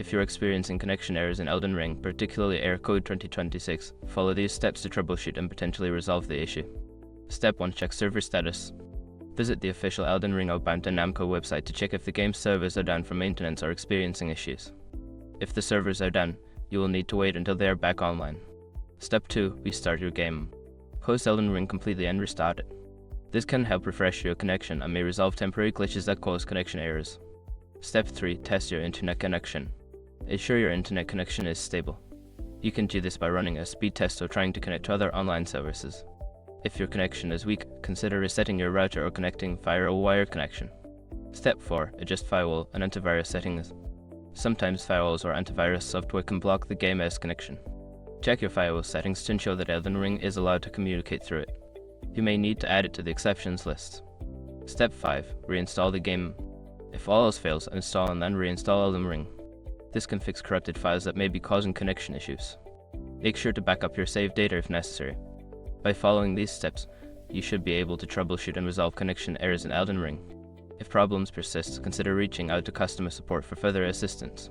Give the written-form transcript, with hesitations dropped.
If you're experiencing connection errors in Elden Ring, particularly error code 2026, follow these steps to troubleshoot and potentially resolve the issue. Step 1. Check server status. Visit the official Elden Ring Outbound and Namco website to check if the game's servers are down for maintenance or experiencing issues. If the servers are down, you will need to wait until they are back online. Step 2. Restart your game. Close Elden Ring completely and restart it. This can help refresh your connection and may resolve temporary glitches that cause connection errors. Step 3. Test your internet connection. Ensure your internet connection is stable. You can do this by running a speed test or trying to connect to other online services. If your connection is weak, consider resetting your router or connecting via a wired connection. Step 4. Adjust firewall and antivirus settings. Sometimes firewalls or antivirus software can block the game's connection. Check your firewall settings to ensure that Elden Ring is allowed to communicate through it. You may need to add it to the exceptions list. Step 5. Reinstall the game. If all else fails, install and then reinstall Elden Ring. This can fix corrupted files that may be causing connection issues. Make sure to back up your saved data if necessary. By following these steps, you should be able to troubleshoot and resolve connection errors in Elden Ring. If problems persist, consider reaching out to customer support for further assistance.